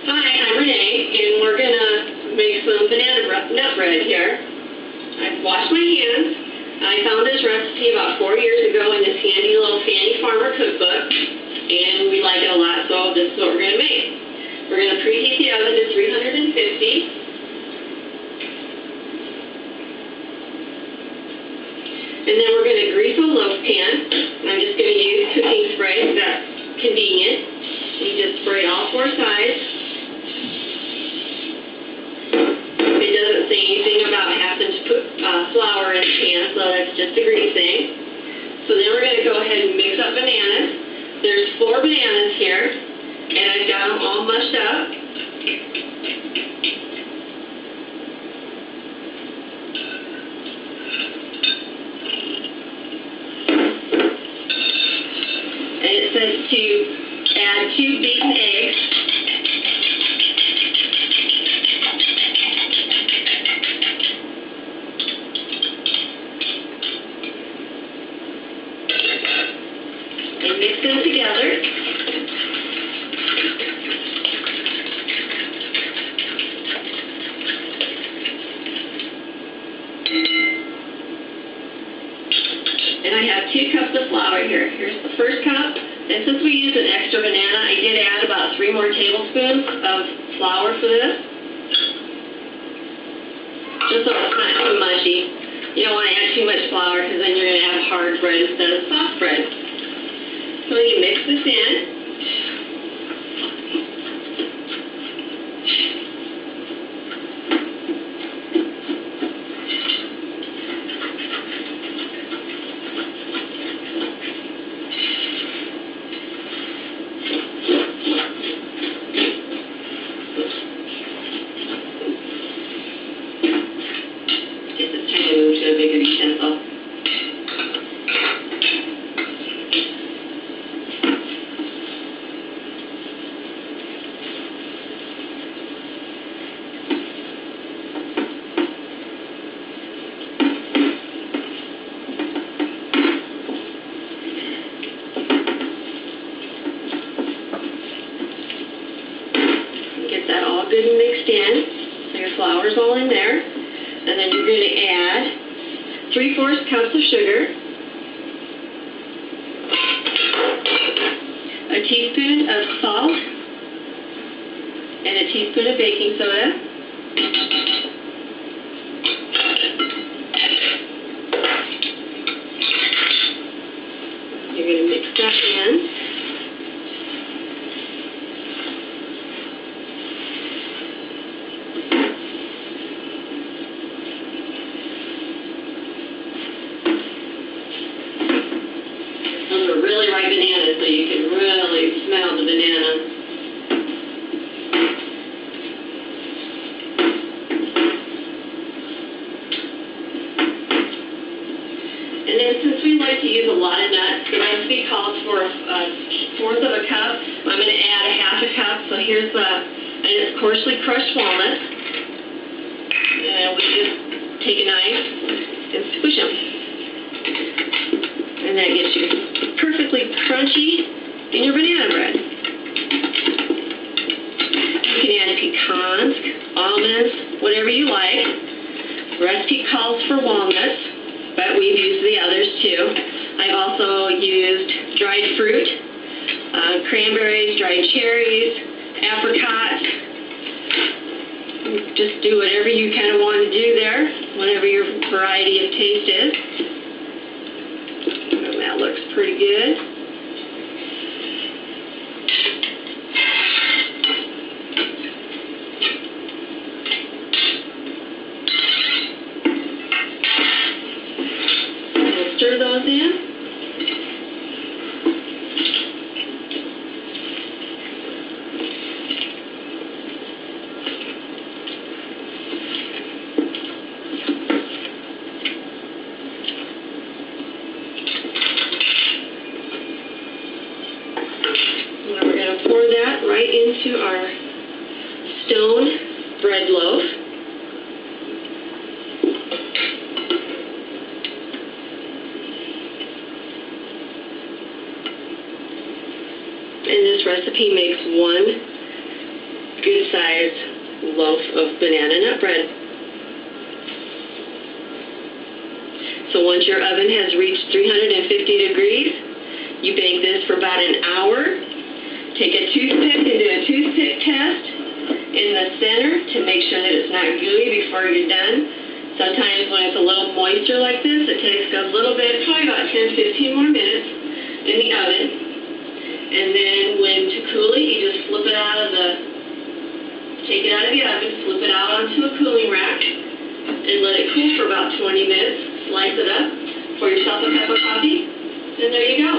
Hi, I'm Renee, and we're going to make some banana nut bread here. I've washed my hands. I found this recipe about 4 years ago in this handy little Fanny Farmer cookbook, and we like it a lot, so this is what we're going to make. We're going to preheat the oven to 350. And then we're going to grease a loaf pan. I'm just going to use cooking spray, so that's convenient. You just spray all 4 sides. It doesn't say anything about having to put flour in the pan, so that's just the greasing. So then we're going to go ahead and mix up bananas. There's 4 bananas here, and I've got them all mushed up. And it says to add 2 beaten eggs. And mix them together. And I have 2 cups of flour here. Here's the first cup. And since we used an extra banana, I did add about 3 more tablespoons of flour for this. Just so it's not too mushy. You don't want to add too much flour because then you're going to have hard bread instead of soft bread. So you mix this in. Just trying to move to a bigger utensil. Get that all good and mixed in. So your flour's all in there. And then you're going to add 3/4 cups of sugar, a teaspoon of salt, and a teaspoon of baking soda. You're going to mix that in. Those are really ripe bananas, so you can really smell the banana. And then since we like to use a lot of nuts, the recipe calls for 1/4 of a cup. I'm going to add a 1/2 cup, so here's just coarsely crushed walnuts. And we just take a knife and squish them. And that gets you perfectly crunchy in your banana bread. You can add pecans, almonds, whatever you like. The recipe calls for walnuts, but we've used the others too. I've also used dried fruit, cranberries, dried cherries, apricots. Just do whatever you kind of want to do there, whatever your variety of taste is. That looks pretty good. We'll stir those in. Pour that right into our stone bread loaf. And this recipe makes 1 good sized loaf of banana nut bread. So once your oven has reached 350 degrees, you bake this for about an hour. Take a toothpick and do a toothpick test in the center to make sure that it's not gooey before you're done. Sometimes when it's a little moisture like this, it takes a little bit, probably about 10-15 more minutes in the oven. And then when to cool it, you just flip it out of the, take it out of the oven, flip it out onto a cooling rack, and let it cool for about 20 minutes. Slice it up, pour yourself a cup of coffee, and there you go.